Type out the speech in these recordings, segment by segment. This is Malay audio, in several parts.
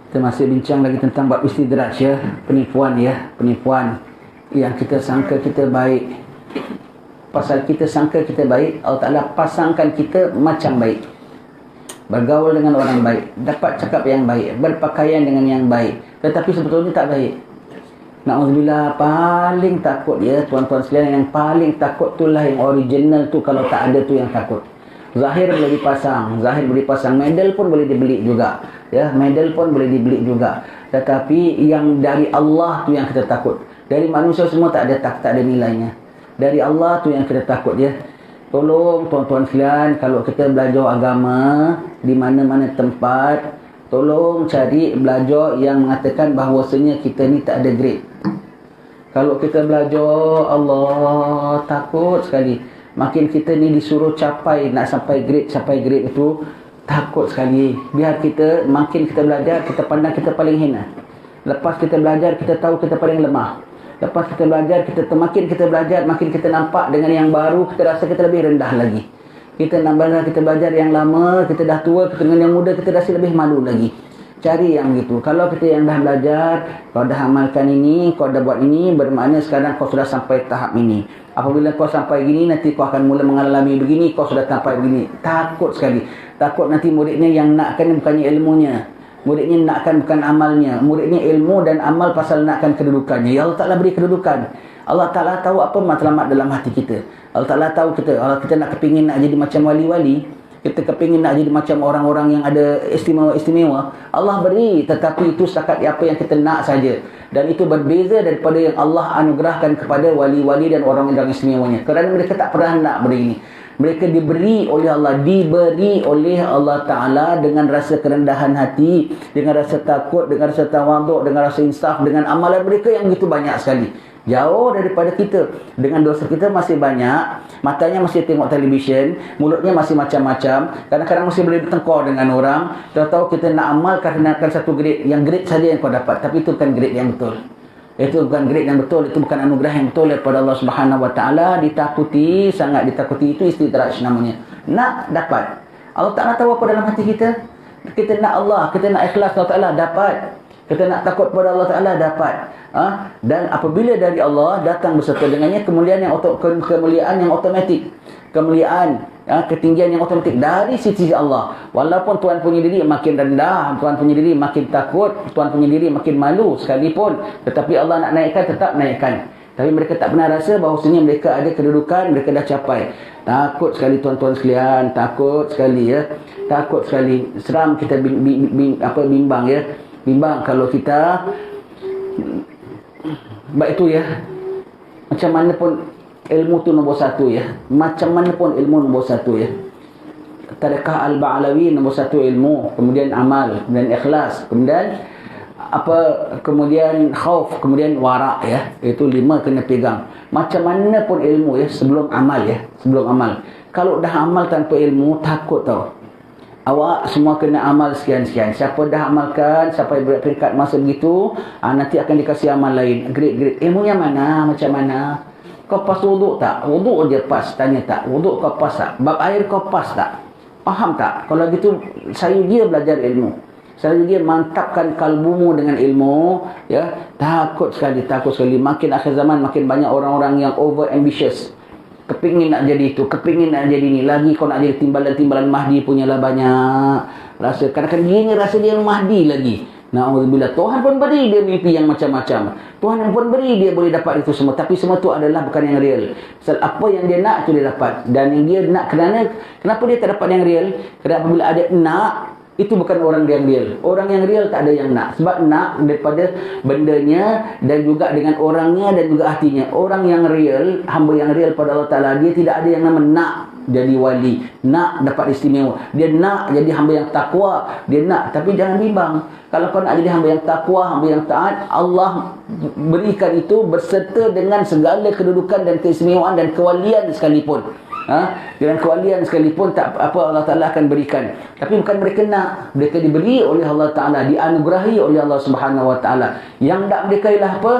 Kita masih bincang lagi tentang bab istidraj ya, penipuan ya, penipuan yang kita sangka kita baik. Pasal kita sangka kita baik, Allah Ta'ala pasangkan kita macam baik. Bergaul dengan orang baik, dapat cakap yang baik, berpakaian dengan yang baik, tetapi sebetulnya tak baik. Na'udzubillah, paling takut ya tuan-tuan sekalian, yang paling takut itulah yang original tu. Kalau tak ada tu yang takut. Zahir boleh dipasang, medal pun boleh dibeli juga ya, medal pun boleh dibeli juga, tetapi yang dari Allah tu yang kita takut. Dari manusia semua tak ada nilainya. Dari Allah tu yang kita takut ya. Tolong tuan-tuan sekalian, kalau kita belajar agama di mana-mana tempat, tolong cari belajar yang mengatakan bahawasanya kita ni tak ada grade. Kalau kita belajar, Allah takut sekali. Makin kita ni disuruh nak sampai grade itu, takut sekali. Biar kita, makin kita belajar, kita pandang kita paling hina. Lepas kita belajar, kita tahu kita paling lemah. Lepas kita belajar, makin kita belajar, makin kita nampak dengan yang baru, kita rasa kita lebih rendah lagi. Kita belajar yang lama, kita dah tua, kita dengan yang muda, kita rasa lebih malu lagi. Cari yang gitu. Kalau kita yang dah belajar, kau dah amalkan ini, kau dah buat ini, bermakna sekarang kau sudah sampai tahap ini. Apabila kau sampai gini, nanti kau akan mula mengalami begini, kau sudah sampai begini. Takut sekali. Takut nanti muridnya yang nakkan bukannya ilmunya. Muridnya nakkan bukan amalnya. Muridnya ilmu dan amal pasal nakkan kedudukannya. Ya Allah Ta'ala beri kedudukan. Allah Ta'ala tahu apa matlamat dalam hati kita. Allah Ta'ala tahu kita. Kalau kita nak kepingin nak jadi macam wali-wali, kita kepingin nak jadi macam orang-orang yang ada istimewa-istimewa, Allah beri, tetapi itu setakat apa yang kita nak saja. Dan itu berbeza daripada yang Allah anugerahkan kepada wali-wali dan orang-orang istimewanya. Kerana mereka tak pernah nak beri ini. Mereka diberi oleh Allah Ta'ala dengan rasa kerendahan hati, dengan rasa takut, dengan rasa tawaduk, dengan rasa insaf, dengan amalan mereka yang begitu banyak sekali. Jauh daripada kita. Dengan dosa kita masih banyak, matanya masih tengok televisyen, mulutnya masih macam-macam, kadang-kadang masih boleh bertengkar dengan orang. Tahu-tahu kita nak amal kerana satu grade, yang grade saja yang kau dapat, tapi itu bukan grade yang betul. Itu bukan grade yang betul, itu bukan anugerah yang betul daripada Allah Subhanahu Wa Taala. Ditakuti, sangat ditakuti. Itu istidraj namanya. Nak dapat. Allah Ta'ala tahu apa dalam hati kita. Kita nak Allah, kita nak ikhlas Allah Ta'ala, dapat. Kita nak takut kepada Allah Ta'ala, dapat. Dan apabila dari Allah datang beserta dengannya kemuliaan yang otomatik. Kemuliaan, ketinggian yang otomatik dari sisi Allah. Walaupun Tuhan punya diri makin rendah, Tuhan punya diri makin takut, Tuhan punya diri makin malu sekalipun, tetapi Allah nak naikkan, tetap naikkan. Tapi mereka tak pernah rasa bahawasanya mereka ada kedudukan, mereka dah capai. Takut sekali tuan-tuan sekalian, takut sekali ya. Takut sekali. Seram kita bimbang ya. Bimbang kalau kita baik itu ya. Macam mana pun ilmu tu nombor satu ya. Macam mana pun ilmu nombor satu ya. Tariqah Al-Ba'alawi nombor satu ilmu, kemudian amal, kemudian ikhlas, kemudian khauf, kemudian wara ya. Itu 5 kena pegang. Macam mana pun ilmu ya, sebelum amal ya, sebelum amal. Kalau dah amal tanpa ilmu, takut tau. Awak semua kena amal sekian-sekian. Siapa dah amalkan sampai peringkat masa begitu, nanti akan dikasih amal lain. Grade. Ilmunya mana? Macam mana? Kau pas wuduk tak? Wuduk je pas. Tanya tak? Wuduk kau pas tak? Bab air kau pas tak? Faham tak? Kalau gitu, saya dia belajar ilmu. Saya dia mantapkan kalbumu dengan ilmu. Ya, takut sekali. Makin akhir zaman, makin banyak orang-orang yang over ambitious. Kepingin nak jadi itu, kepingin nak jadi ini. Lagi kau nak jadi timbalan-timbalan Mahdi punyalah banyak. Rasa kadang-kadang dia ni rasa dia Mahdi lagi. Na'udzubillah. Tuhan pun beri dia mimpi yang macam-macam. Tuhan pun beri dia boleh dapat itu semua. Tapi semua tu adalah bukan yang real. Sebab apa yang dia nak tu dia dapat. Dan yang dia nak kenapa dia tak dapat yang real? Kerana apabila ada nak, itu bukan orang yang real. Orang yang real tak ada yang nak. Sebab nak daripada bendanya dan juga dengan orangnya dan juga hatinya. Orang yang real, hamba yang real pada Allah Ta'ala, dia tidak ada yang nama nak jadi wali, nak dapat istimewa. Dia nak jadi hamba yang takwa. Dia nak, tapi jangan bimbang. Kalau kau nak jadi hamba yang takwa, hamba yang taat, Allah berikan itu berserta dengan segala kedudukan dan keistimewaan dan kewalian sekalipun. Dengan kewalian sekalipun tak apa, Allah Ta'ala akan berikan. Tapi bukan mereka nak, mereka diberi oleh Allah Ta'ala, dianugerahi oleh Allah Subhanahu Wa Ta'ala. Yang nak mereka ialah apa?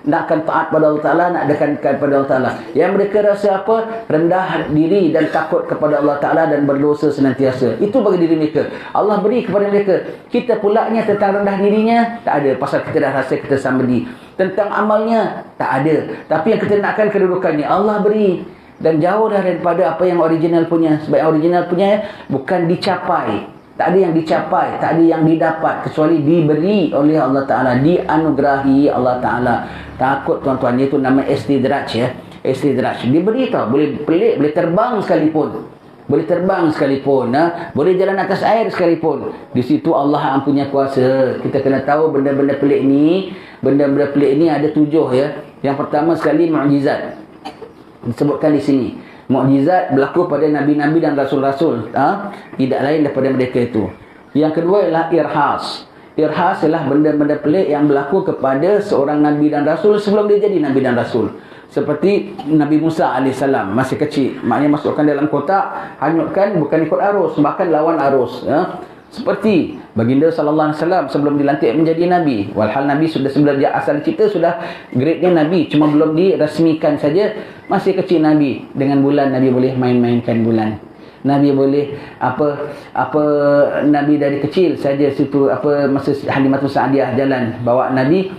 Nakkan taat pada Allah Ta'ala, nak dekatkan pada Allah Ta'ala. Yang mereka rasa apa? Rendah diri dan takut kepada Allah Ta'ala dan berdosa senantiasa. Itu bagi diri mereka. Allah beri kepada mereka. Kita pulaknya tentang rendah dirinya, tak ada. Pasal kita dah rasa kita somebody. Tentang amalnya, tak ada. Tapi yang kita nakkan kedudukannya, Allah beri. Dan jauh dah daripada apa yang original punya. Sebab yang original punya bukan dicapai. Tak ada yang dicapai, tak ada yang didapat, kecuali diberi oleh Allah Ta'ala, dianugerahi Allah Ta'ala. Takut tuan-tuan, itu nama istidraj ya. Istidraj. Diberi tau, boleh pelik, boleh terbang sekalipun. Boleh terbang sekalipun, boleh jalan atas air sekalipun. Di situ Allah yang punya kuasa. Kita kena tahu benda-benda pelik ni, benda-benda pelik ni ada 7 ya. Yang pertama sekali mukjizat. Disebutkan di sini. Mukjizat berlaku pada nabi-nabi dan rasul-rasul, tidak lain daripada mereka itu. Yang kedua ialah irhas. Irhas ialah benda-benda pelik yang berlaku kepada seorang nabi dan rasul sebelum dia jadi nabi dan rasul. Seperti Nabi Musa AS, masih kecil. Maknanya masukkan dalam kotak, hanyutkan, bukan ikut arus, bahkan lawan arus. Seperti baginda sallallahu alaihi wasallam sebelum dilantik menjadi nabi. Walhal nabi sudah sebelum dia asal cipta sudah grade-nya nabi, cuma belum dirasmikan saja. Masih kecil nabi. Dengan bulan nabi boleh main-mainkan bulan. Nabi boleh nabi dari kecil saja situ masa Halimatus Sa'diyah jalan bawa nabi,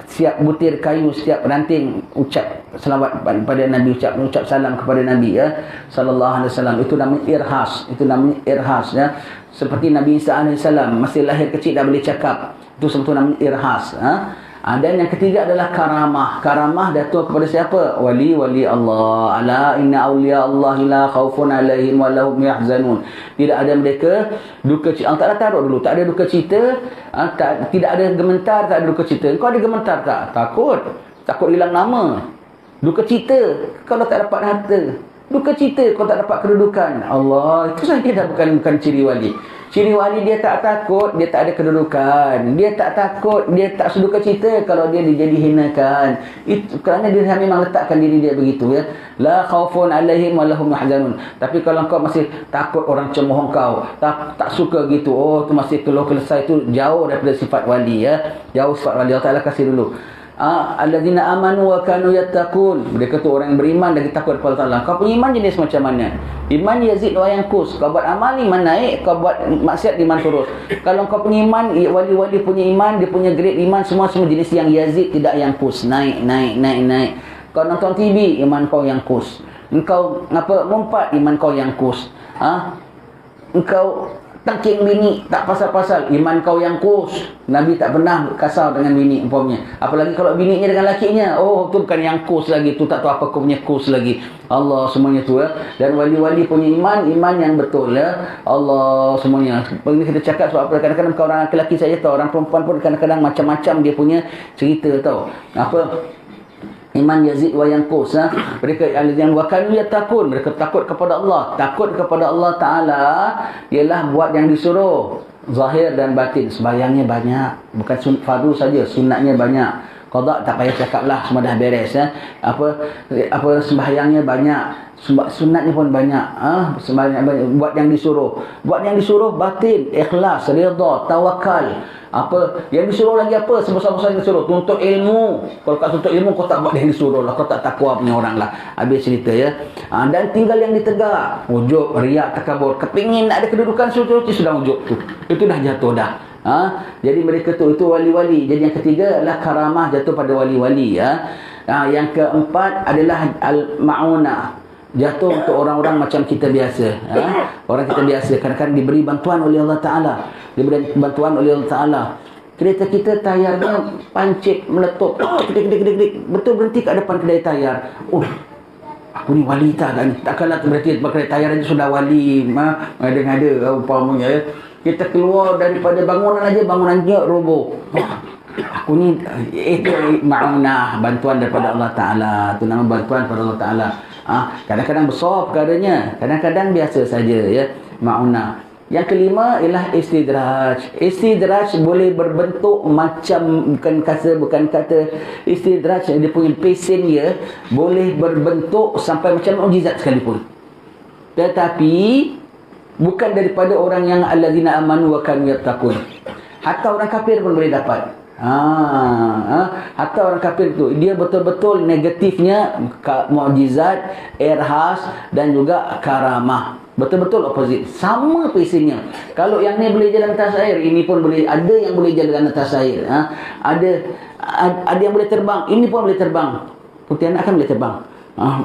siap butir kayu, setiap ranting ucap selawat pada nabi, ucap salam kepada nabi ya sallallahu alaihi wasallam. Itu namanya irhas. Itu namanya irhas ya. Seperti Nabi Isa AS masih lahir kecil dah boleh cakap. Itu sebetulnya namanya irhas. Dan yang ketiga adalah karamah. Karamah datuk kepada siapa? Wali-wali Allah. Ala inna awliya Allah la khawfun alaihim wa lahum yahzanun. Tidak ada mereka duka cita. Allah Ta'ala taruh dulu. Tak ada duka cita. Tidak ada gementar, tak ada duka cita. Kau ada gementar tak? Takut. Takut hilang nama. Duka cita kalau tak dapat harta. Duka cita kau tak dapat kedudukan. Allah, itu saja dah bukan ciri wali. Ciri wali dia tak takut, dia tak ada kedudukan. Dia tak takut, dia tak seduka cita kalau dia dijadi hinakan. Itu kerana dia memang letakkan diri dia begitu ya. La khaufun alaihim wa lahum yahzanun. Tapi kalau kau masih takut orang cemooh kau, tak suka gitu. Oh, tu masih keluh kelesai, itu jauh daripada sifat wali ya. Jauh sifat wali. Allah Ta'ala kasih dulu. Alladzina amanu wa kanu yattaqun. Mereka tu orang yang beriman dan takut kepada Allah. Kau punya iman jenis macam mana? Iman yazid wa yanqus. Kau buat amal iman naik, kau buat maksiat iman turun. Kalau kau punya iman, wali-wali punya iman, dia punya grade iman semua jenis yang yazid, tidak yanqus, naik. Kau nonton TV, iman kau yanqus. Engkau mumpat, iman kau yanqus. Engkau tangking bini tak pasal-pasal, iman kau yang kus. Nabi tak pernah kasar dengan bini umpamanya. Apalagi kalau bininya dengan lakinya, oh tu bukan yang kus lagi, tu tak tahu apa kau punya kus lagi. Allah semuanya tu ya. Dan wali-wali punya iman yang betul ya. Allah semuanya. Ini kita cakap sebab apa, kadang-kadang kau orang lelaki saja tahu, orang perempuan pun kadang-kadang macam-macam dia punya cerita tahu. Iman yazid wa yanqus. Mereka yang wakanu yattaqun, mereka takut kepada Allah. Takut kepada Allah Ta'ala ialah buat yang disuruh, zahir dan batin. Sembahyangnya banyak, bukan fardu saja, sunatnya banyak. Qada tak payah cakap lah, semua dah beres ya. Sembahyangnya banyak, sunatnya pun banyak. Sembahyang banyak, buat yang disuruh. Buat yang disuruh batin, ikhlas, redha, tawakal. Yang disuruh lagi apa? Sebesar-besar yang disuruh tuntut ilmu. Kalau kau tuntut ilmu, kau tak buat yang disuruh lah, kau tak takwa punya orang lah. Habis cerita ya. Dan tinggal yang ditegak, ujub, riak, takabur. Kepingin nak ada kedudukan suci sudah ujub tu. Itu dah jatuh dah. Jadi mereka tu itu wali-wali. Jadi yang ketiga adalah karamah, jatuh pada wali-wali ya. Yang keempat adalah al-ma'unah, jatuh untuk orang-orang macam kita biasa. Orang kita biasa kadang-kadang diberi bantuan oleh Allah Ta'ala. Diberi bantuan oleh Allah Ta'ala. Kereta kita tayarnya pancit, meletup. Betul berhenti kat depan kedai tayar. Oh, aku ni wali tak kan? Takkanlah berhenti depan kedai tayar aja sudah wali. Ngada-ngada umpamanya ya. Kita keluar daripada bangunannya roboh. Aku ni itu ma'unah, bantuan daripada Allah Ta'ala. Itu nama bantuan daripada Allah Ta'ala. Kadang-kadang besar perkaranya, kadang-kadang biasa saja ya, ma'unah. Yang kelima ialah istidraj. Istidraj boleh berbentuk macam, bukan kata istidraj, dia punya pacing dia boleh berbentuk sampai macam mukjizat sekalipun. Tetapi bukan daripada orang yang allazina amanu wa kanu yattaqun. Hatta orang kafir pun boleh dapat. Hatta orang kafir tu dia betul-betul negatifnya mukjizat, irhas dan juga karamah. Betul-betul opposite. Sama isinya. Kalau yang ni boleh jalan atas air, ini pun boleh. Ada yang boleh jalan atas air. Ada yang boleh terbang, ini pun boleh terbang. Putih anak kan boleh terbang.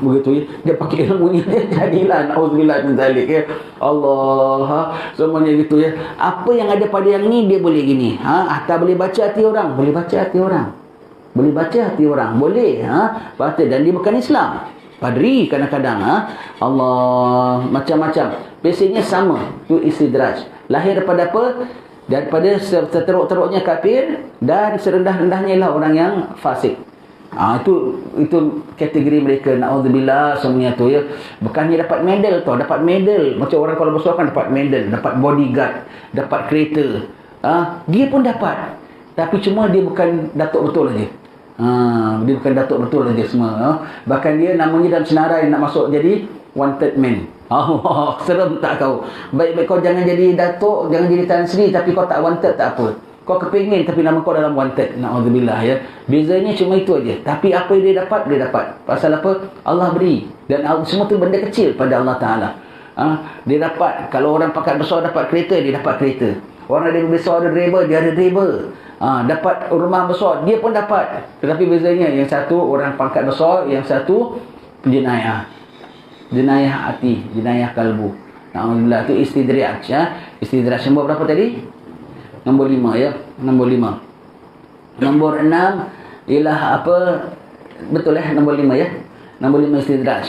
Begitu ya. Dia pakai ilmu ni, dia jadilah na'udzubillah min zalik ya. Allah, semuanya gitu ya. Apa yang ada pada yang ni dia boleh gini. Hatta boleh baca hati orang, boleh baca hati orang. Boleh baca hati orang, boleh. Baca, dan dia bukan Islam. Padri kadang-kadang Allah macam-macam. Basicnya sama. Itu istidraj. Lahir daripada apa? Daripada seteruk-teruknya kafir dan serendah-rendahnya ialah orang yang fasik. Itu kategori mereka, na'udzubillah semuanya tu ya. Bukannya dapat medal tau, dapat medal. Macam orang kalau bersuara kan dapat medal, dapat bodyguard, dapat kereta. Dia pun dapat. Tapi cuma dia bukan datuk betul aja. Dia bukan datuk betul aja semua. Bahkan dia namanya dalam senarai nak masuk jadi wanted man. Allah, serem tak kau. Baik-baik kau jangan jadi datuk, jangan jadi Tan Sri, tapi kau tak wanted tak apa. Kau kepingin tapi nama kau dalam wanted. Na'udzubillah ya. Bezanya cuma itu aja. Tapi apa yang dia dapat. Pasal apa? Allah beri. Dan semua tu benda kecil pada Allah Ta'ala. Dia dapat. Kalau orang pangkat besar dapat kereta, dia dapat kereta. Orang ada besar ada driver, dia ada driver. Dapat rumah besar, dia pun dapat. Tetapi bezanya, yang satu orang pangkat besar, yang satu jenayah. Jenayah hati, jenayah kalbu. Na'udzubillah, itu istidraj ya. Istidraj nombor berapa tadi? Nombor 5 ya. Nombor 5. Nombor 6 ialah apa? Betul nombor 5 ya. Nombor 5 istidraj.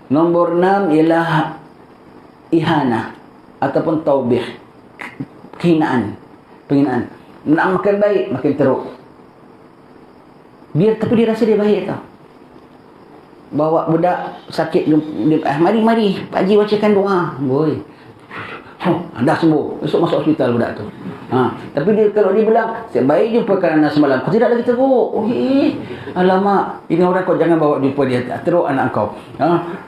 Nombor 6 ialah ihana ataupun taubih. Penghinaan. Nak makan baik, makin teruk. Tapi dia rasa dia baik tau. Bawa budak sakit, mari Pak Haji bacakan doa. Boy. Dah sembuh. Esok masuk hospital budak tu. Tapi dia kalau dia bilang, saya baik jumpakan anak semalam, kau tidak lagi teruk. Alamak, ini orang kau jangan bawa jumpa dia, teruk anak kau.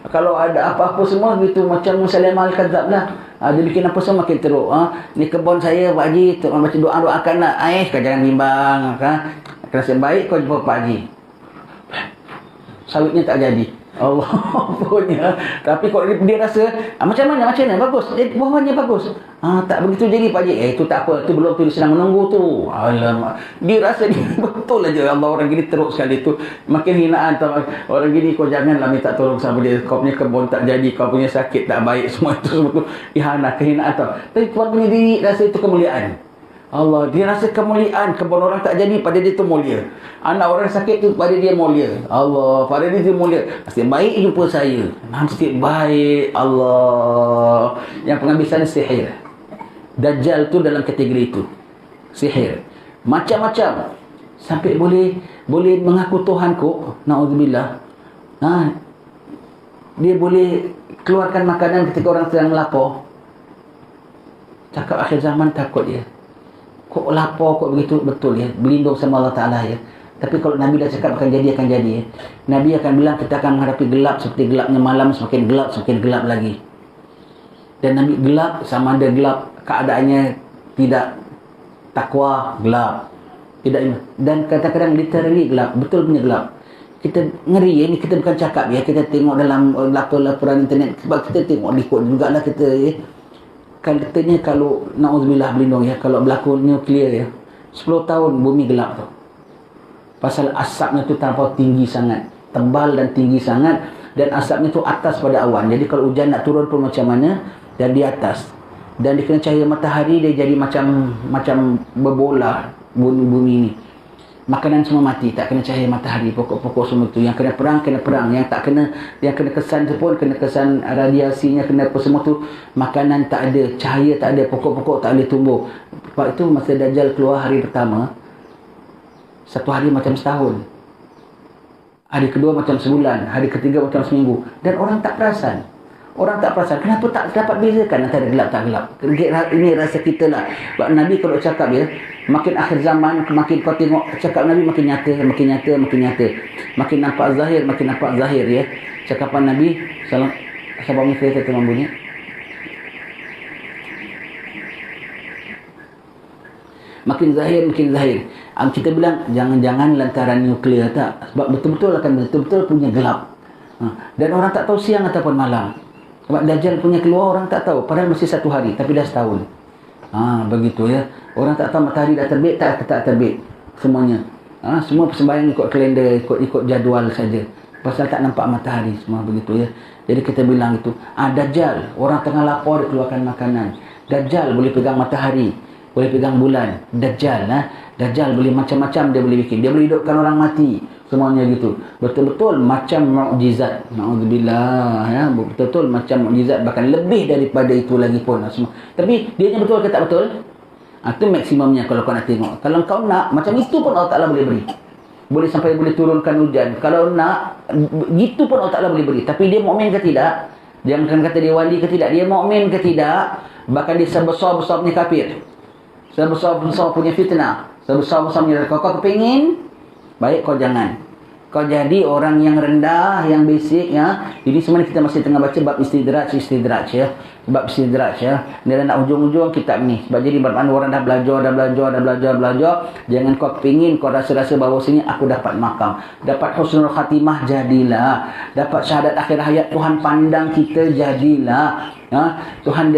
Kalau ada apa-apa semua gitu, macam Musailama al-Kadzdzab lah. Dia bikin apa semua makin teruk. Ni kebun saya Pak Haji, baca doa-doakan lah. Kau jangan bimbang. Kalau saya baik kau jumpa Pak Haji. Sawitnya tak jadi. Allah punya. Tapi kalau dia rasa macam mana bagus, buahnya bagus, tak begitu jadi Pak Haji. Itu tak apa, itu belum, tu sedang menunggu tu. Alamak, dia rasa dia betul aja. Allah, orang gini teruk sekali tu. Makin hinaan tau. Orang gini kau janganlah minta tolong sama dia. Kau punya kebun tak jadi, kau punya sakit tak baik, semua itu ihanah, kehinaan tau. Tapi tuan punya diri rasa itu kemuliaan. Allah, dia rasa kemuliaan. Kebun orang tak jadi, pada dia tu mulia. Anak orang sakit tu, pada dia mulia. Allah, pada dia mulia. Nasib baik jumpa saya. Nasib baik. Allah. Yang penghabisan sihir. Dajjal tu dalam kategori itu. Sihir. Macam-macam. Sampai boleh mengaku Tuhanku. Na'udzubillah. Dia boleh keluarkan makanan ketika orang sedang lapar. Cakap akhir zaman takut dia. Kok lapar, kok begitu, betul ya. Berlindung sama Allah Ta'ala ya. Tapi kalau Nabi dah cakap akan jadi ya. Nabi akan bilang kita akan menghadapi gelap seperti gelapnya malam, semakin gelap lagi. Dan Nabi gelap sama ada gelap keadaannya tidak takwa, gelap. Tidak, dan kadang-kadang literally gelap, betul punya gelap. Kita ngeri ya, ni kita bukan cakap ya. Kita tengok dalam laporan internet. Sebab kita tengok ikut jugalah kita ya. Katanya kalau na'udzubillah berlindung ya, kalau berlaku nuklear ya, 10 tahun bumi gelap tu. Pasal asapnya tu terlampau tinggi sangat, tebal dan tinggi sangat, dan asapnya tu atas pada awan. Jadi kalau hujan nak turun pun macam mana, dan di atas. Dan dikena cahaya matahari, dia jadi macam berbola bumi ni. Makanan semua mati, tak kena cahaya matahari, pokok-pokok semua tu. Yang kena perang, yang kena kesan tu pun, kena kesan radiasinya, kena apa semua tu. Makanan tak ada, cahaya tak ada, pokok-pokok tak boleh tumbuh. Sebab itu masa Dajjal keluar hari pertama, satu hari macam setahun, hari kedua macam sebulan, hari ketiga macam seminggu. Dan orang tak perasan. Kenapa tak dapat bezakan antara gelap tak gelap? Ini rasa kita lah. Sebab Nabi kalau cakap ya, makin akhir zaman, makin kau tengok cakap Nabi makin nyata. Makin nampak zahir ya. Cakapan Nabi Sebab ni kereta tu membunyi. Makin zahir. Kita bilang jangan-jangan lantaran nuklear tak. Sebab betul-betul akan betul-betul punya gelap. Dan orang tak tahu siang ataupun malam. Sebab Dajjal punya keluar orang tak tahu. Padahal masih 1 hari tapi dah setahun. Begitu ya. Orang tak tahu matahari dah terbit tak terbit. Semuanya. Semua persembahyang ikut kalender, ikut jadual saja. Pasal tak nampak matahari semua begitu ya. Jadi kita bilang itu, Dajjal, orang tengah lapar dia keluarkan makanan. Dajjal boleh pegang matahari, boleh pegang bulan. Dajjal Dajjal boleh macam-macam dia boleh bikin. Dia boleh hidupkan orang mati. Semuanya gitu. Betul-betul macam mukjizat. Nauzubillah ya. Betul-betul macam mukjizat, bahkan lebih daripada itu lagi pun semua. Tapi dia betul ke tak betul? Itu maksimumnya kalau kau nak tengok. Kalau kau nak macam itu pun Allah Taala boleh beri. Boleh sampai boleh turunkan hujan. Kalau nak gitu pun Allah Taala boleh beri. Tapi dia mukmin ke tidak? Jangan kata dia wali ke tidak. Dia mukmin ke tidak? Bahkan dia sebesar-besar punya kafir. Sebesar-besar punya fitnah. Sebesar-besar punya kau kepingin, baik kau jangan. Kau jadi orang yang rendah, yang basic ya. Jadi sebenarnya kita masih tengah baca bab istidraj ya. Bab istidraj ya. Dia nak hujung-hujung kitab ni. Sebab jadi bermakna orang dah belajar. Jangan kau kepingin, kau rasa-rasa bahawasanya aku dapat makam. Dapat husnul khatimah, jadilah. Dapat syahadat akhir hayat, Tuhan pandang kita, jadilah. Tuhan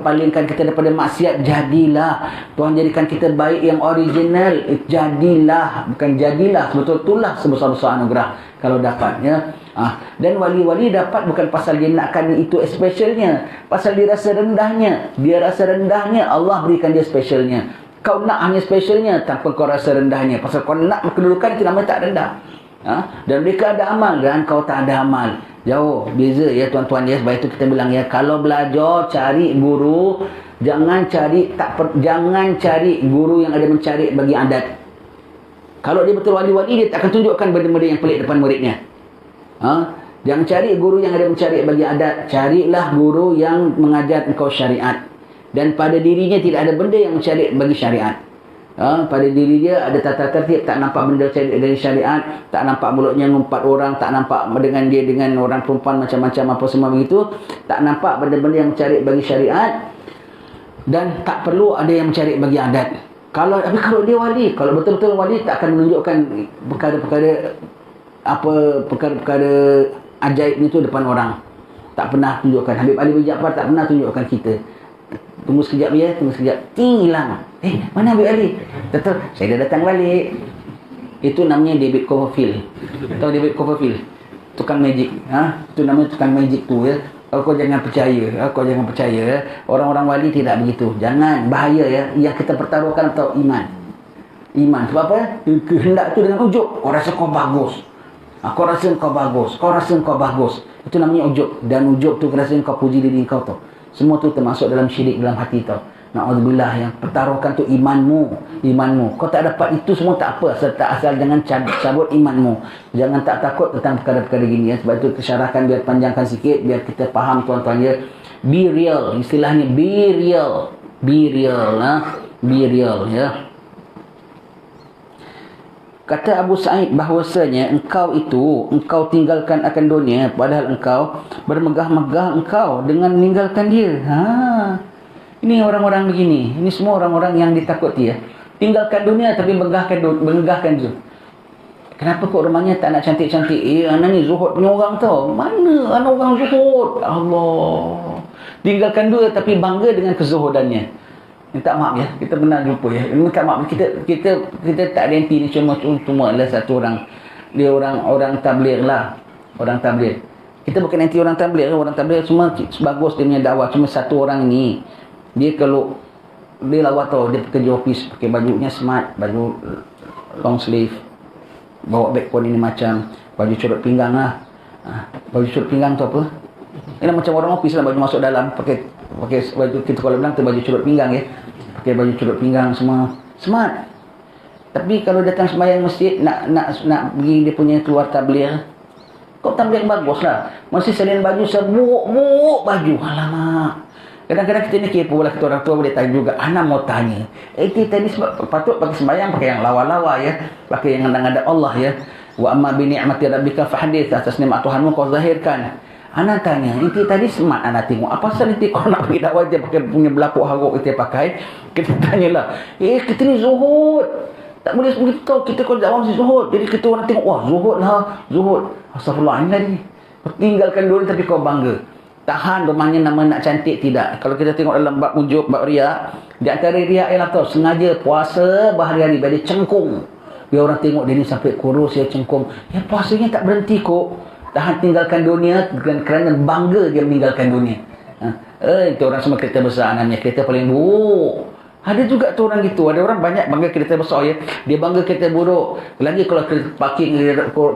palingkan kita daripada maksiat, jadilah. Tuhan jadikan kita baik yang original, jadilah. Bukan jadilah, betul-betullah sebesar-besar anugerah kalau dapat ya. Dan wali-wali dapat bukan pasal dia nakkan itu specialnya, pasal dia rasa rendahnya. Dia rasa rendahnya, Allah berikan dia specialnya. Kau nak hanya specialnya tanpa kau rasa rendahnya. Pasal kau nak kedudukan itu namanya tak rendah. Dan mereka ada amal dan kau tak ada amal. Jauh beza ya tuan-tuan ya. Sebab itu kita bilang ya, kalau belajar cari guru, jangan cari guru yang ada mencari bagi adat. Kalau dia betul wali-wali, dia tak akan tunjukkan benda-benda yang pelik depan muridnya. Jangan cari guru yang ada mencari bagi adat. Carilah guru yang mengajar engkau syariat. Dan pada dirinya tidak ada benda yang mencari bagi syariat. Pada diri dia ada tata tertib, tak nampak benda dari syariat, tak nampak mulutnya ngumpat orang, tak nampak dengan orang perempuan macam-macam apa semua begitu, tak nampak benda-benda yang mencari bagi syariat, dan tak perlu ada yang mencari bagi adat. Tapi kalau dia wali, kalau betul-betul wali, tak akan menunjukkan perkara-perkara ajaib itu depan orang. Tak pernah tunjukkan. Habib Ali bin Jaafar tak pernah tunjukkan kita. Tunggu sekejap ya, ting hilang. Mana Habib Ali? Betul, saya dah datang balik. Itu namanya David Copperfield. Tahu David Copperfield? Tukang magic. Itu namanya tukang magic tu ya. Kau jangan percaya. Orang-orang wali tidak begitu. Jangan, bahaya ya. Yang kita pertaruhkan atau iman. Sebab apa? Kehendak tu dengan ujub. Kau rasa kau bagus. Kau rasa kau bagus. Itu namanya ujub. Dan ujub tu kau rasa kau puji diri kau tu. Semua tu termasuk dalam syirik dalam hati tau. Na'udzubillah, yang pertaruhkan tu imanmu. Kau tak dapat itu semua tak apa, asal jangan cabut imanmu. Jangan tak takut tentang perkara-perkara gini ya. Sebab itu kesyarahkan biar panjangkan sikit, biar kita faham tuan-tuan ya. Be real, istilahnya be real ya. Kata Abu Sa'id bahawasanya engkau tinggalkan akan dunia, padahal engkau bermegah-megah engkau dengan meninggalkan dia. Ini orang-orang begini. Ini semua orang-orang yang ditakuti ya. Tinggalkan dunia tapi mengegahkan dia. Kenapa kok rumahnya tak nak cantik-cantik? Anak ni zuhud punya orang tau. Mana anak orang zuhud? Allah. Tinggalkan dia tapi bangga dengan kezuhudannya. Minta maaf ya, kita pernah jumpa ya. Minta maaf, kita tak renti ni cuma adalah satu orang. Dia orang tabligh lah. Orang tabligh. Kita bukan anti orang tabligh semua bagus dia punya dakwah. Cuma satu orang ni, dia kalau dia lawa tau, dia kerja office pakai bajunya smart, baju long sleeve, bawa backphone ini macam baju curut pinggang lah. Baju curut pinggang tu apa? Ini macam orang office lah, baju masuk dalam pakai baju, kita kalau bilang tu baju curut pinggang ya. Pakai baju curut pinggang semua smart. Tapi kalau datang sembahyang masjid nak pergi dia punya keluar tabligh, kau tabligh bagus lah, masih selain baju serbuk baju. Alamak. Kadang-kadang kita ni kepo lah, kita orang tua boleh tanya juga. Anak mau tanya, kita ni patut pakai sembahyang pakai yang lawa-lawa ya, pakai yang ngada-ngada Allah ya. Wa amma bi ni'mati rabbika fahdits, atas nikmat Tuhanmu kau zahirkan. Anak tanya, inti tadi smart anak tengok. Apa pasal inti kau nak pergi dakwah dia pakai punya belapuk haruk kita pakai? Kita tanyalah, kita ni zuhud. Tak boleh begitu tau. Kita kalau dakwah mesti zuhud. Jadi kita orang tengok, wah zuhud lah, zuhud. Astagfirullah, ini lagi. Tinggalkan dulu tapi kau bangga. Tahan rumahnya nama nak cantik, tidak. Kalau kita tengok dalam bab ujub, bab riak, di antara riak ialah tau, sengaja puasa berhari-hari biar dia cengkung. Biar orang tengok dia ni sampai kurus, dia cengkung. Ya puasanya tak berhenti kok. Tahan tinggalkan dunia kerana bangga dia meninggalkan dunia. Itu orang semua kereta besar namanya kereta paling buruk. Ada juga tu orang gitu. Ada orang banyak bangga kereta besar ya. Dia bangga kereta buruk. Lagi kalau parking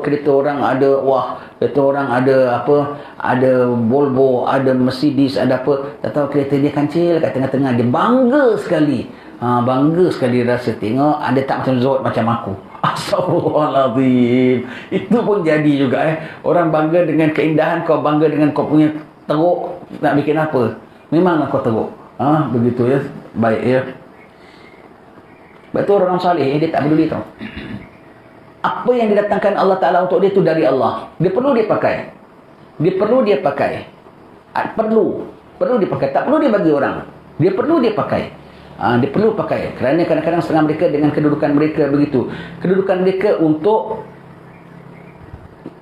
kereta orang ada, wah, kereta orang ada apa? Ada Volvo, ada Mercedes, ada apa? Tak tahu kereta dia kancil kat tengah-tengah. Dia bangga sekali. Bangga sekali rasa tengok ada tak macam Zuhud macam aku. Astagfirullahaladzim. Itu pun jadi juga Orang bangga dengan keindahan, kau bangga dengan kau punya teruk. Nak bikin apa? Memanglah kau teruk. Begitu ya. Baik ya. Betul orang saleh dia tak peduli tau. Apa yang didatangkan Allah Ta'ala untuk dia tu dari Allah. Dia perlu dia pakai. Dia perlu dia pakai. Perlu dia pakai. Tak perlu dia bagi orang. Dia perlu dia pakai. Dia perlu pakai. Kerana kadang-kadang setengah mereka dengan kedudukan mereka begitu. Kedudukan mereka untuk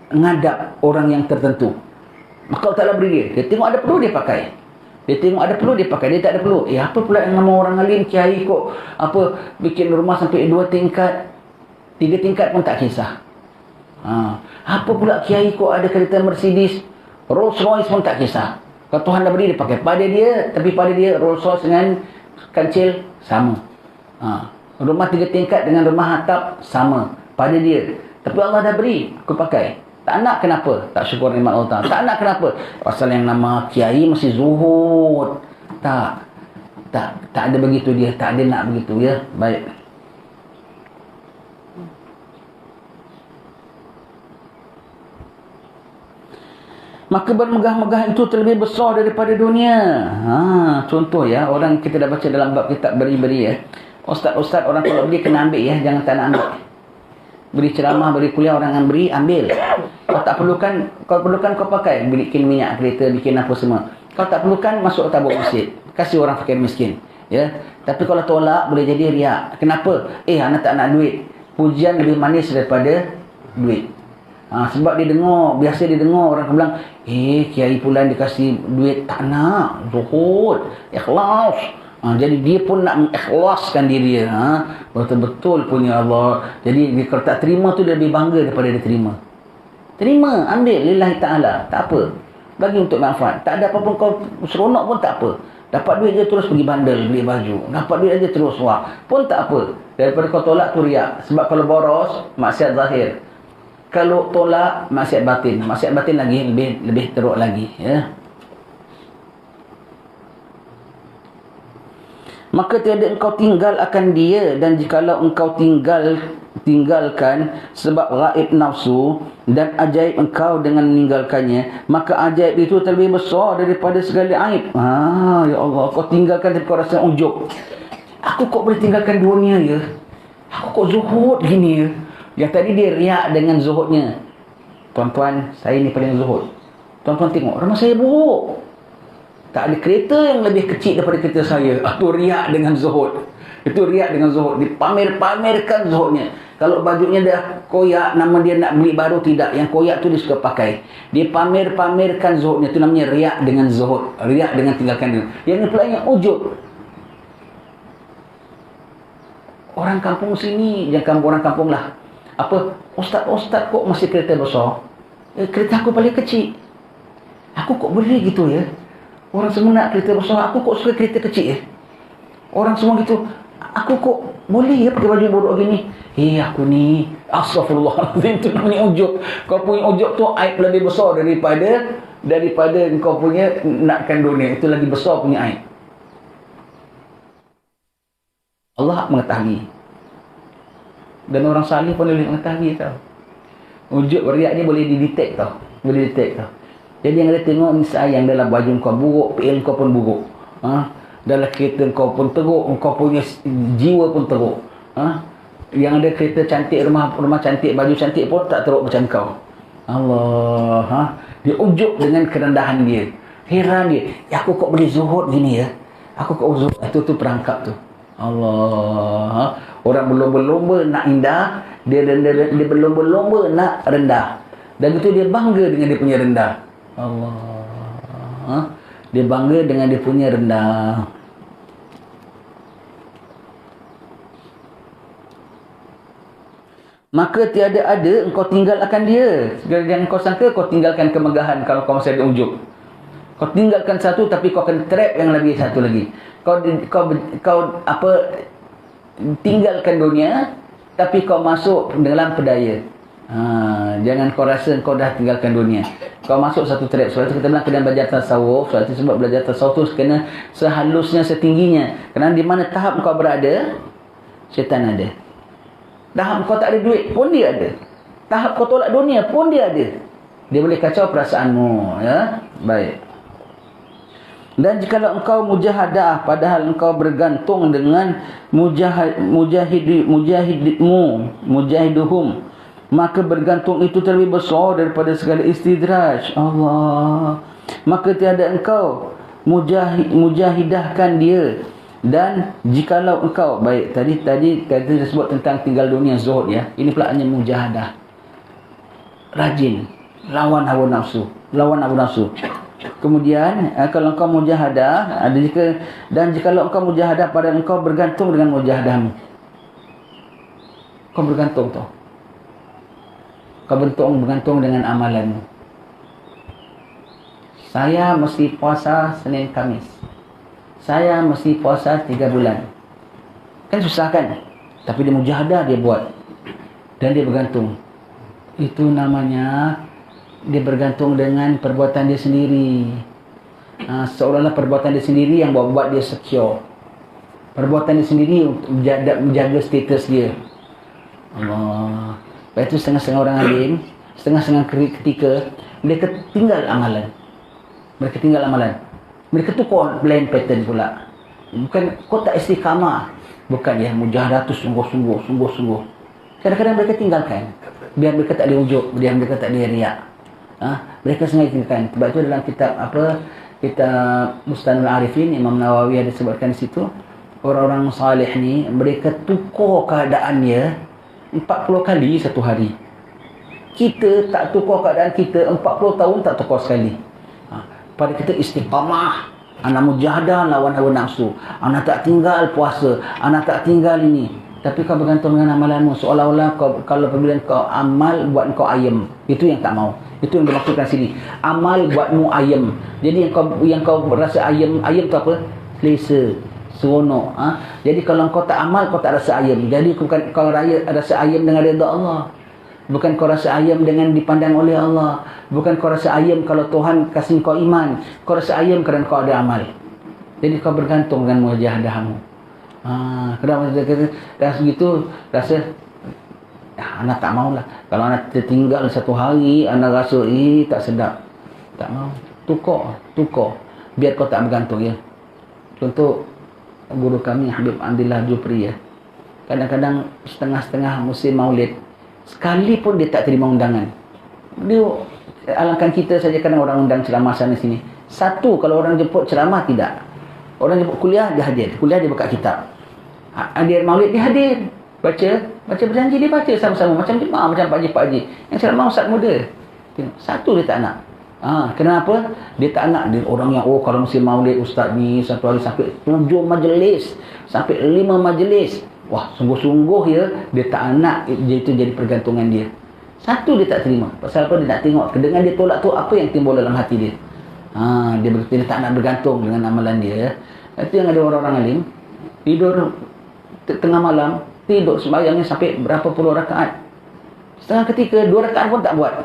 ngadap orang yang tertentu. Maka Allah Ta'ala beri dia. Dia tengok ada perlu dia pakai. Dia tengok ada perlu dia pakai. Dia tak ada perlu. Apa pula yang nama orang alim, kiai kok apa bikin rumah sampai 2 tingkat, 3 tingkat pun tak kisah. Apa pula kiai kok ada kereta Mercedes, Rolls Royce pun tak kisah. Kalau Tuhan dah beri dia pakai. Pada dia, tapi pada dia Rolls Royce dengan kancil sama. Rumah 3 tingkat dengan rumah atap sama. Pada dia. Tapi Allah dah beri, aku pakai. Tak nak kenapa? Tak syukur nikmat Allah Ta'ala. Tak nak kenapa? Pasal yang nama kiai mesti zuhud. Tak ada begitu dia. Tak ada nak begitu ya. Baik. Maka bermegah-megah itu terlebih besar daripada dunia. Contoh ya, orang kita dah baca dalam bab kitab beri-beri ya. Ustaz-ustaz orang kalau beri kena ambil ya, jangan tak nak ambil. Beri ceramah, beri kuliah, orang yang beri, ambil. Kalau tak perlukan, kalau perlukan kau pakai. Bikin minyak kereta, bikin apa semua. Kalau tak perlukan, masuk tabung masjid. Kasih orang fakir miskin. Ya. Tapi kalau tolak, boleh jadi riak. Kenapa? Anak tak nak duit. Pujian lebih manis daripada duit. Sebab dia dengar, biasa dia dengar orang bilang, Kiai Fulan dikasih duit, tak nak. Zuhud, ikhlas. Jadi dia pun nak mengikhlaskan diri dia. Betul-betul punya Allah. Jadi dia kalau tak terima tu dia lebih bangga daripada dia terima. Terima, ambil lillahi ta'ala. Tak apa. Bagi untuk manfaat. Tak ada apa-apa kau seronok pun tak apa. Dapat duit je terus pergi bandel, beli baju. Dapat duit aja terus wah. Pun tak apa. Daripada kau tolak tu riak. Sebab kalau boros, maksiat zahir. Kalau tolak, maksiat batin. Maksiat batin lagi lebih teruk lagi. Ya. Maka tiada engkau tinggal akan dia, dan jikalau engkau tinggalkan sebab gaib nafsu dan ajaib engkau dengan meninggalkannya, maka ajaib itu terlebih besar daripada segala aib. Ya Allah, kau tinggalkan tapi kau rasa ujub. Aku kok boleh tinggalkan dunia ya? Aku kok zuhud gini ya? Yang tadi dia riak dengan zuhudnya. Tuan-tuan, saya ni paling zuhud. Tuan-tuan tengok, rumah saya buruk. Tak ada kereta yang lebih kecil daripada kereta saya. Itu riak dengan zuhud. Itu riak dengan zuhud. Dipamer-pamerkan zuhudnya. Kalau bajunya dah koyak, nama dia nak beli baru, tidak. Yang koyak tu dia suka pakai. Dia pamer-pamerkan zuhudnya. Itu namanya riak dengan zuhud. Riak dengan tinggalkan dia. Yang ni pula yang ujub. Orang kampung sini, orang kampung lah. Apa? Ustaz kok masih kereta besar? Kereta aku paling kecil. Aku kok boleh gitu ya? Orang semua nak kereta besar, aku kok suka kereta kecil Orang semua gitu, aku kok boleh ya pakai baju bodoh gini? Aku ni, astagfirullahaladzim, itu namanya ujub. Kau punya ujub tu aib lebih besar daripada kau punya nakkan dunia. Itu lagi besar punya aib. Allah mengetahui. Dan orang salih pun boleh mengetahui tau. Ujub riak ni boleh didetek tau. Jadi yang dia tengok ni sayang dalam baju kau buruk, PL kau pun buruk. Dalam kereta kau pun teruk, kau punya jiwa pun teruk. Yang ada kereta cantik, rumah cantik, baju cantik pun tak teruk macam kau. Allah, ha? Dia ujub dengan kerendahan dia. Heran dia, ya aku kok boleh zuhud gini ya? Aku kok zuhud. Itu perangkap tu. Allah, ha? Orang berlomba-lomba nak indah, dia berlomba-lomba nak rendah. Dan itu dia bangga dengan dia punya rendah. Allah, ha? Dia bangga dengan dia punya rendah. Maka tiada ada engkau tinggalkan dia. Jangan kau sangka kau tinggalkan kemegahan kalau kau masih ada ujub. Kau tinggalkan satu tapi kau akan trap yang lagi satu lagi. Kau tinggalkan dunia tapi kau masuk dalam pedaya. Jangan kau rasa kau dah tinggalkan dunia. Kau masuk satu trap. Sebab itu kita bilang kena belajar tasawuf. Sebab itu sebab belajar tasawuf tu kena sehalusnya, setingginya. Kerana di mana tahap kau berada, syaitan ada. Tahap kau tak ada duit pun dia ada. Tahap kau tolak dunia pun dia ada. Dia boleh kacau perasaanmu, ya. Baik. Dan jikalau engkau mujahadah padahal engkau bergantung dengan mujahiduhum, maka bergantung itu terlebih besar daripada segala istidraj. Allah. Maka tiada engkau mujahidahkan dia. Dan jikalau engkau, baik, tadi kita sebut tentang tinggal dunia, zuhud ya. Ini pula hanya mujahadah. Rajin lawan hawa nafsu, Kemudian kalau engkau mujahadah, jikalau engkau mujahadah pada engkau bergantung dengan mujahadahmu. Kau bergantung tu. Kau bergantung dengan amalanmu. Saya mesti puasa Senin Khamis. Saya mesti puasa 3 bulan. Kan susah kan? Tapi dia mujahadah, dia buat. Dan dia bergantung. Itu namanya dia bergantung dengan perbuatan dia sendiri. Seolah-olah perbuatan dia sendiri yang buat dia secure. Perbuatan dia sendiri untuk menjaga status dia. Allah. Lepas itu setengah-setengah orang alim, setengah-setengah ketika mereka tinggal amalan. Mereka tukar plan pattern pula. Bukan kau tak istiqamah. Bukan ya, mujahadah tu sungguh-sungguh. Kadang-kadang mereka tinggalkan. Biar mereka tak ada ujub, biar mereka tak ada riak. Mereka sengaja tinggalkan. Sebab itu dalam kitab kitab Bustanul Arifin, Imam Nawawi ada sebutkan di situ, orang-orang salih ni mereka tukar keadaannya 40 kali satu hari. Kita tak tukar keadaan kita 40 tahun tak tukar sekali. Pada kita istiqamah, anak mujahadah lawan hawa nafsu, anak tak tinggal puasa, anak tak tinggal ini. Tapi kau bergantung dengan amalanmu, seolah-olah kalau apabila kau amal buat kau ayam. Itu yang tak mau. Itu yang dimaksudkan sini. Amal buatmu ayam. Jadi yang kau rasa ayam tu apa? Selesa, seronok. Jadi kalau kau tak amal, kau tak rasa ayam. Jadi bukan kau rasa ayam dengan redha Allah. Bukan kau rasa ayam dengan dipandang oleh Allah. Bukan kau rasa ayam kalau Tuhan kasih kau iman. Kau rasa ayam kerana kau ada amal. Jadi kau bergantung dengan mujahadahmu. Kenapa dah segitu rasa anak tak maulah. Kalau anak tertinggal satu hari, anak rasa tak sedap. Tak mau. Tukar. Biar kau tak bergantung ya. Contoh guru kami Habib Andillah Jupri ya. Kadang-kadang setengah-setengah musim Maulid, sekalipun dia tak terima undangan. Dia alangkan kita saja kadang orang undang ceramah sana sini. Satu, kalau orang jemput ceramah tidak. Orang jemput kuliah dia hadir. Kuliah dia buka kitab. Hadir Maulid dia hadir. Baca berjanji dia baca sama-sama macam jemaah, macam Pak Haji. Yang ceramah ustaz muda. Satu dia tak nak. Kenapa? Dia tak nak. Dia orang yang kalau musim Maulid ustaz ni satu hari sampai 7 majlis, sampai 5 majlis. Wah, sungguh-sungguh ya, dia tak nak itu jadi pergantungan dia. Satu dia tak terima. Pasal apa? Dia nak tengok dengan dia tolak tu apa yang timbul dalam hati dia. Dia tak nak bergantung dengan amalan dia ya. Itu yang ada orang-orang alim tidur tengah malam, tidur sembahyangnya sampai berapa puluh rakaat. Setengah ketika 2 rakaat pun tak buat.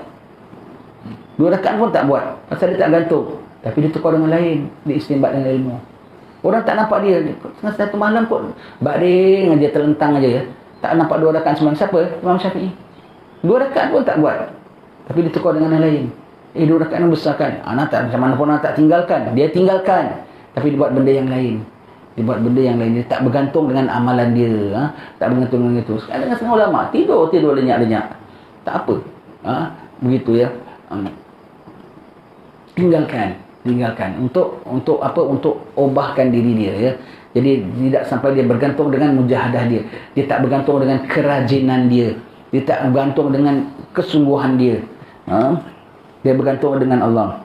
2 rakaat pun tak buat. Pasal dia tak gantung. Tapi dia tukar dengan lain, dia istinbat dengan ilmu. Orang tak nampak dia. Tengah satu malam kot baring aja, terlentang aja ya. Tak nampak 2 rakaat sembahyang. Siapa? Imam Syafi'i. 2 rakaat pun tak buat. Tapi dia tukar dengan yang lain. 2 rakaat yang besar kan. Anak tak, macam mana pun anak tak tinggalkan. Dia tinggalkan. Tapi dia buat benda yang lain. Dia tak bergantung dengan amalan dia. Tak bergantung dengan itu. Sekarang dengan setengah ulama tidur lenyap-lenyap. Tak apa. Begitu ya. Tinggalkan untuk apa, untuk ubahkan diri dia ya. Jadi tidak sampai dia bergantung dengan mujahadah dia. Dia tak bergantung dengan kerajinan dia. Dia tak bergantung dengan kesungguhan dia. Dia bergantung dengan Allah.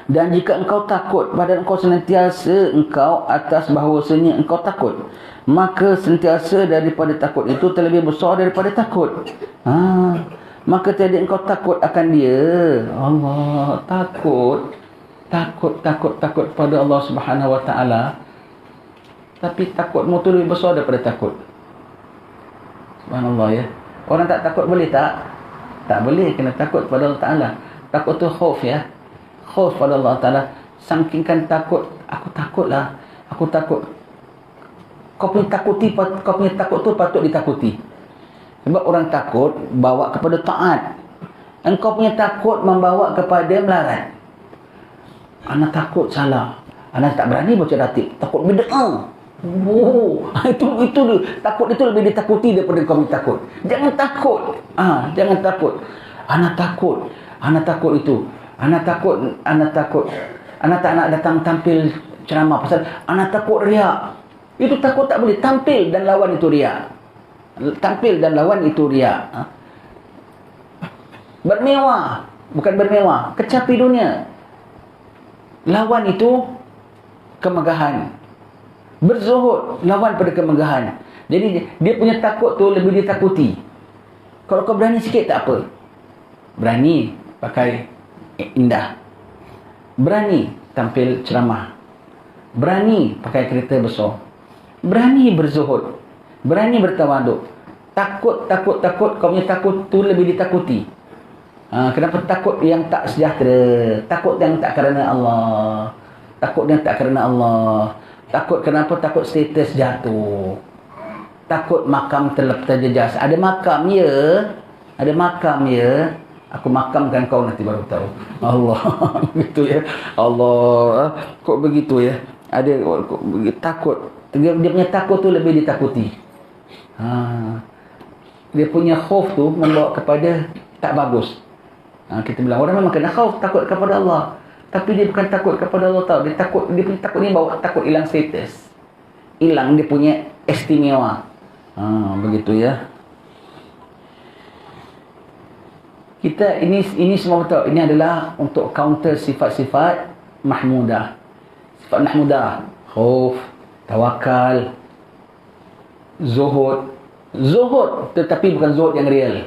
Dan jika engkau takut pada engkau senantiasa engkau atas bahawasanya engkau takut, maka sentiasa daripada takut itu terlebih besar daripada takut. Maka tiada engkau takut akan dia. Allah, takut pada Allah Subhanahu Wa Taala. Tapi takutmu tu lebih besar daripada takut. Subhanallah ya. Orang tak takut boleh tak? Tak boleh, kena takut pada Allah Taala. Takut tu khauf ya. Khauf pada Allah Taala. Saking takut, aku takut. Kau punya takut tu patut ditakuti. Sebab orang takut bawa kepada taat. Engkau punya takut membawa kepada melarat. Anak takut salah. Anak tak berani baca ratib. Takut bid'ah. Itu takut itu lebih ditakuti daripada kau punya takut. Jangan takut. Jangan takut. Anak takut itu. Anak takut. Anak tak nak datang tampil ceramah pasal anak takut riak. Itu takut tak boleh. Tampil dan lawan itu riak. Bermewah, bukan bermewah, kecapi dunia. Lawan itu kemegahan. Berzuhud, lawan pada kemegahan. Jadi dia punya takut tu lebih ditakuti. Kalau kau berani sikit tak apa. Berani pakai indah. Berani tampil ceramah. Berani pakai kereta besar. Berani berzuhud. Berani bertawaduk. Takut. Kau punya takut tu lebih ditakuti. Kenapa takut yang tak sejahtera? Takut yang tak kerana Allah. Takut kenapa? Takut status jatuh. Takut makam terjejas. Ada makam ya. Aku makamkan kau nanti baru tahu. Allah. Begitu ya. Allah. Kok begitu ya? Ada takut. Dia punya takut tu lebih ditakuti. Dia punya khauf tu membawa kepada tak bagus. Kita bilang orang memang kena khauf, takut kepada Allah. Tapi dia bukan takut kepada Allah tahu. Dia punya takut ni bawa takut hilang status. Hilang dia punya istimewa. Begitu ya. Kita ini semua tahu, ini adalah untuk counter sifat-sifat mahmudah. Sifat mahmudah, khauf, tawakal, zuhud tetapi bukan zuhud yang real.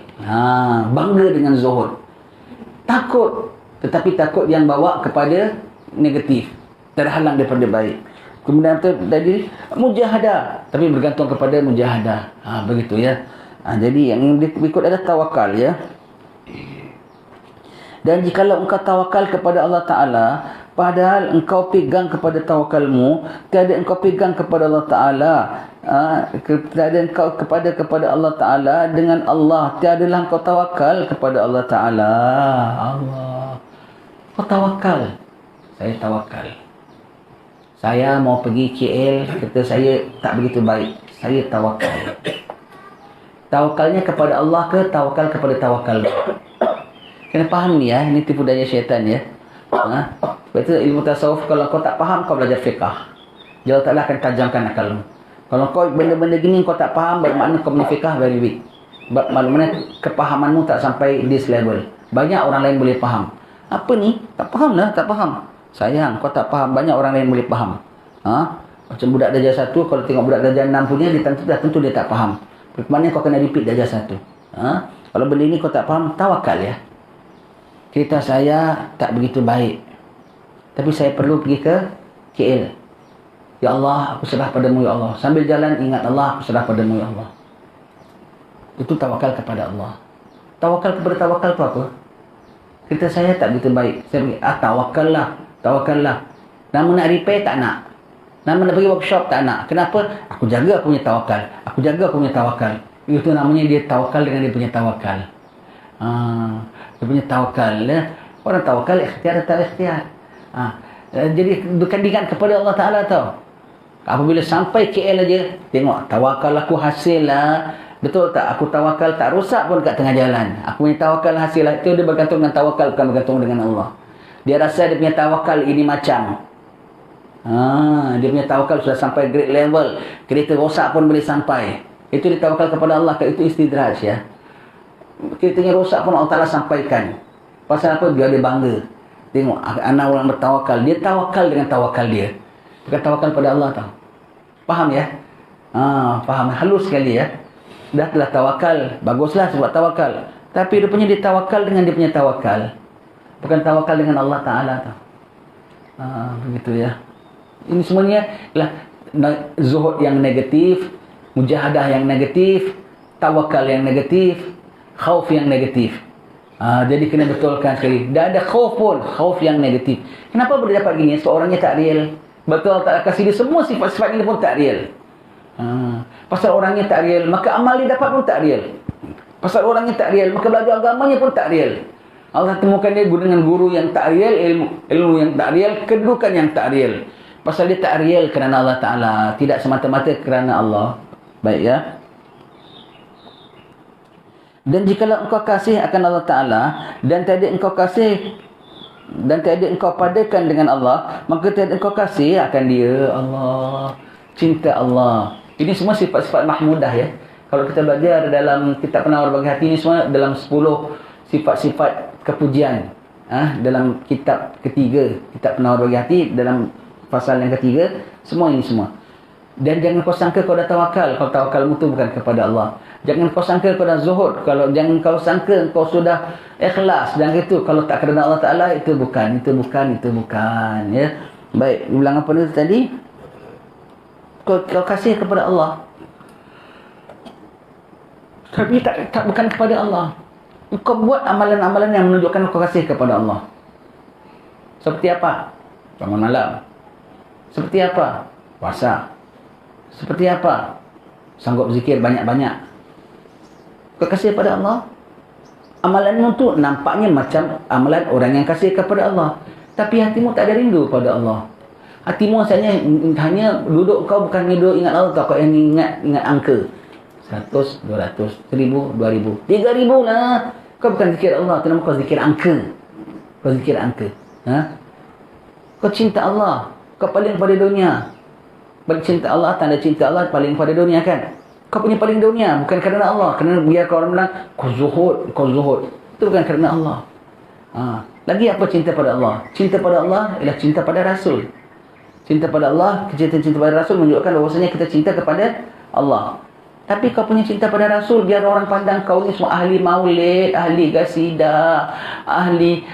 Bangga dengan zuhud. Takut tetapi takut yang bawa kepada negatif, terhalang daripada baik. Kemudian tadi mujahadah, tapi bergantung kepada mujahadah. Begitu ya. Jadi yang berikut adalah tawakal ya. Dan jikalau engkau tawakal kepada Allah Ta'ala, padahal engkau pegang kepada tawakalmu, tiada engkau pegang kepada Allah Ta'ala, tiada engkau kepada Allah Ta'ala dengan Allah, tiadalah engkau tawakal kepada Allah Ta'ala. Allah. Kau tawakal. Saya tawakal. Saya mau pergi KL, kata saya tak begitu baik. Saya tawakal. Tawakalnya kepada Allah ke tawakal kepada tawakal? Kena faham ni ya, ini tipu daya syaitan ya. Sebab itu ilmu tasawuf, kalau kau tak faham, kau belajar fiqah. Allah Ta'ala akan tajamkan akalmu. Kalau kau benda-benda gini kau tak faham, bermakna kau punya fiqah very weak. Bermakna kepahamanmu tak sampai this level. Banyak orang lain boleh faham. Apa ni? Tak faham lah, tak faham. Sayang, kau tak faham, banyak orang lain boleh faham. Macam budak darjah 1, kalau tengok budak darjah 6 punya, dia tentu dia tak faham. Bermakna kau kena repeat darjah 1. Kalau benda ni kau tak faham, tawakal ya. Cerita saya tak begitu baik, tapi saya perlu pergi ke KL. Ya Allah, aku serah padamu ya Allah. Sambil jalan ingat Allah, aku serah padamu ya Allah. Itu tawakal kepada Allah. Tawakal kepada tawakal tu apa? Cerita saya tak begitu baik, saya pergi, tawakallah. Nama nak repair tak nak. Nama nak pergi workshop tak nak. Kenapa? Aku jaga aku punya tawakal. Itu namanya dia tawakal dengan dia punya tawakal. Dia punya tawakal ya. Orang tawakal ikhtiar atau ikhtiar. Jadi berkandingan kepada Allah Ta'ala tau. Apabila sampai KL aja, tengok tawakal aku hasil lah. Betul tak? Aku tawakal tak rosak pun kat tengah jalan. Aku punya tawakal hasil itu dia bergantung dengan tawakal, bukan bergantung dengan Allah. Dia rasa dia punya tawakal ini macam. Dia punya tawakal sudah sampai great level. Kereta rosak pun boleh sampai. Itu dia tawakal kepada Allah. Itu istidraj ya. Keretanya rosak pun Allah Ta'ala sampaikan. Pasal apa? Biar dia bangga. Tengok anak orang bertawakal. Dia tawakal dengan tawakal dia. Bukan tawakal pada Allah tau. Faham ya? Faham. Halus sekali ya. Dah telah tawakal. Baguslah sebab tawakal. Tapi rupanya dia tawakal dengan dia punya tawakal. Bukan tawakal dengan Allah Ta'ala tau. Begitu ya. Ini semuanya adalah zuhud yang negatif, mujahadah yang negatif, tawakal yang negatif, khauf yang negatif. Jadi kena betulkan sekali. Dah ada khauf pun, khauf yang negatif. Kenapa boleh dapat gini? Sebab orangnya tak real. Betul tak kasih dia semua sifat-sifat ini pun tak real. Pasal orangnya tak real, maka amal dia dapat pun tak real. Pasal orangnya tak real, maka belajar agamanya pun tak real. Allah temukan dia dengan guru yang tak real, ilmu yang tak real, kedudukan yang tak real. Pasal dia tak real kerana Allah Ta'ala, tidak semata-mata kerana Allah. Baik ya. Dan jikalau engkau kasih akan Allah Ta'ala, dan tiada engkau kasih, dan tiada engkau padakan dengan Allah, maka tiada engkau kasih akan dia. Allah, cinta Allah. Ini semua sifat-sifat mahmudah ya. Kalau kita belajar dalam kitab Penawar Bagi Hati, ini semua dalam 10 sifat-sifat kepujian. Dalam kitab ketiga, kitab Penawar Bagi Hati, dalam pasal yang ketiga, semua ini semua. Dan jangan kau sangka kau dah tawakal. Kalau tawakalmu tu bukan kepada Allah. Jangan kau sangka kau dah zuhud. Jangan kau sangka kau sudah ikhlas. Dan itu kalau tak kerana Allah Ta'ala, itu bukan. Ya. Baik, ulang apa itu tadi? Kau kasih kepada Allah. Tapi tak bukan kepada Allah. Kau buat amalan-amalan yang menunjukkan kau kasih kepada Allah. Seperti apa? Bangun malam. Seperti apa? Puasa. Seperti apa? Sanggup zikir banyak-banyak. Kau kasih kepada Allah. Amalanmu tu nampaknya macam amalan orang yang kasih kepada Allah. Tapi hatimu tak ada rindu pada Allah. Hatimu hanya duduk, kau bukan duduk ingat Allah, kau yang ingat angka. 100, 200, 1000, 2000, 3000 lah. Kau bukan zikir Allah, tu nama kau zikir angka. Kau zikir angka. Kau cinta Allah. Kau paling pada dunia. Bagi cinta Allah, tanda cinta Allah paling pada dunia kan. Kau punya paling dunia bukan kerana Allah. Kerana biar kau orang bilang kau zuhud. Itu bukan kerana Allah. Lagi apa cinta pada Allah? Cinta pada Allah ialah cinta pada Rasul. Cinta pada Allah, cinta pada Rasul menunjukkan bahawasanya kita cinta kepada Allah. Tapi kau punya cinta pada Rasul, biar orang pandang kau ni semua ahli maulid, ahli gasidah, ahli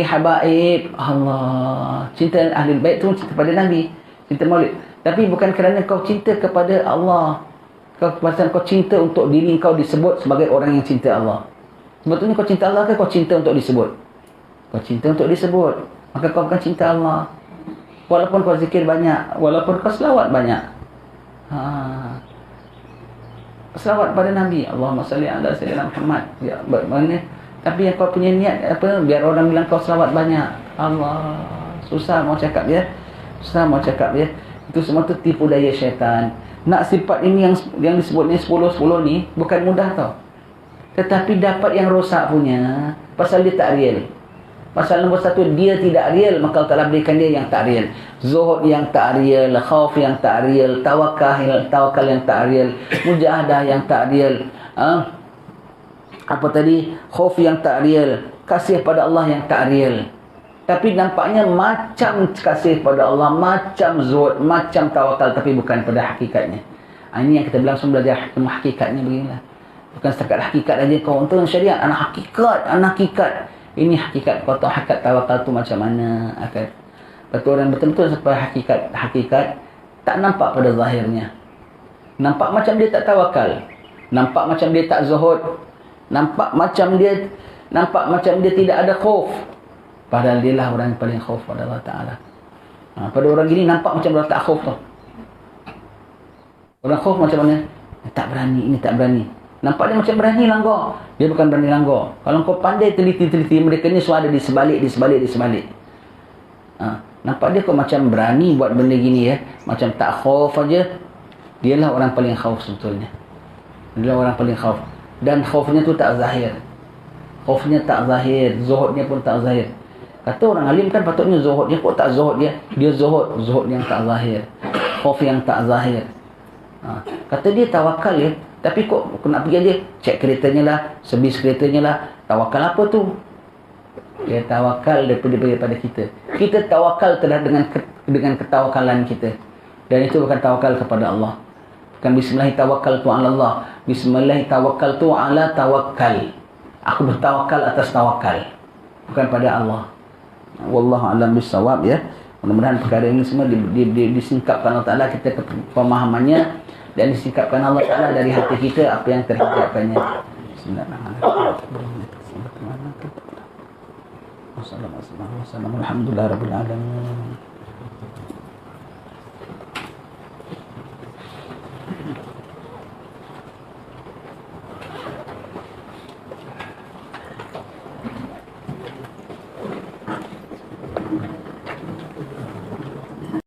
habaib. Allah, cinta ahli bait tu cinta pada Nabi, cinta maulid. Tapi bukan kerana kau cinta kepada Allah. Kau cinta untuk diri kau disebut sebagai orang yang cinta Allah. Sebetulnya kau cinta Allah ke kau cinta untuk disebut? Kau cinta untuk disebut, maka kau bukan cinta Allah. Walaupun kau zikir banyak, walaupun kau selawat banyak. Selawat pada Nabi, Allahumma salli ala sayyidina Muhammad. Ya, bagaimana? Tapi yang kau punya niat apa? Biar orang bilang kau selawat banyak. Allah, susah mau cakap ya. Itu semua tu tipu daya syaitan. Nak sifat ini yang disebut ni 10-10 ni bukan mudah tau. Tetapi dapat yang rosak punya, pasal dia tak real. Pasal nombor 1, dia tidak real, maka Allah Ta'ala berikan dia yang tak real. Zuhud yang tak real, khauf yang tak real, tawakal yang tak real, mujahadah yang tak real. Apa tadi? Khauf yang tak real, kasih pada Allah yang tak real. Tapi nampaknya macam kasih pada Allah, macam zuhud, macam tawakal, tapi bukan pada hakikatnya. Ini yang kita bilang semua belajar hakikatnya beginilah. Bukan setakat hakikat aja kau untuk syariat, anak hakikat. Ini hakikat, kau tahu hakikat tawakal tu macam mana. Betul dan betul-betul sampai hakikat tak nampak pada zahirnya. Nampak macam dia tak tawakal, nampak macam dia tak zuhud, nampak macam dia tidak ada khauf. Padahal dia lah orang yang paling khauf pada Allah Ta'ala. Pada orang gini nampak macam orang tak khauf tu. Orang khauf macam mana? Tak berani, ini tak berani. Nampak dia macam berani langgar. Dia bukan berani langgar. Kalau kau pandai teliti, mereka ni semua ada di sebalik. Nampak dia kau macam berani buat benda gini ya. Macam tak khauf aja. Dialah orang paling khauf sebetulnya. Dialah orang paling khauf. Dan khaufnya tu tak zahir. Khaufnya tak zahir, zuhudnya pun tak zahir. Kata orang alim kan patutnya zuhud dia, kok tak zuhud dia? Dia zuhud yang tak zahir. Khauf yang tak zahir. Kata dia tawakal ya, tapi kok nak pergi dia cek keretanya lah, servis keretanya lah. Tawakal apa tu? Dia tawakal daripada kita. Kita tawakal telah dengan ketawakalan kita. Dan itu bukan tawakal kepada Allah. Bukan bismillahirrahmanirrahim ala Allah. Bismillahirrahmanirrahim ala tawakkal. Aku bertawakal atas tawakal, bukan pada Allah. Wallahu a'lam bissawab ya. Mudah-mudahan perkara ini semua disingkapkan Allah Ta'ala kita pemahamannya, dan disingkapkan Allah Ta'ala dari hati kita apa yang terhingkapkannya. Bismillahirrahmanirrahim. Wassalamualaikum warahmatullahi wabarakatuh. Alhamdulillah rabbil alamin.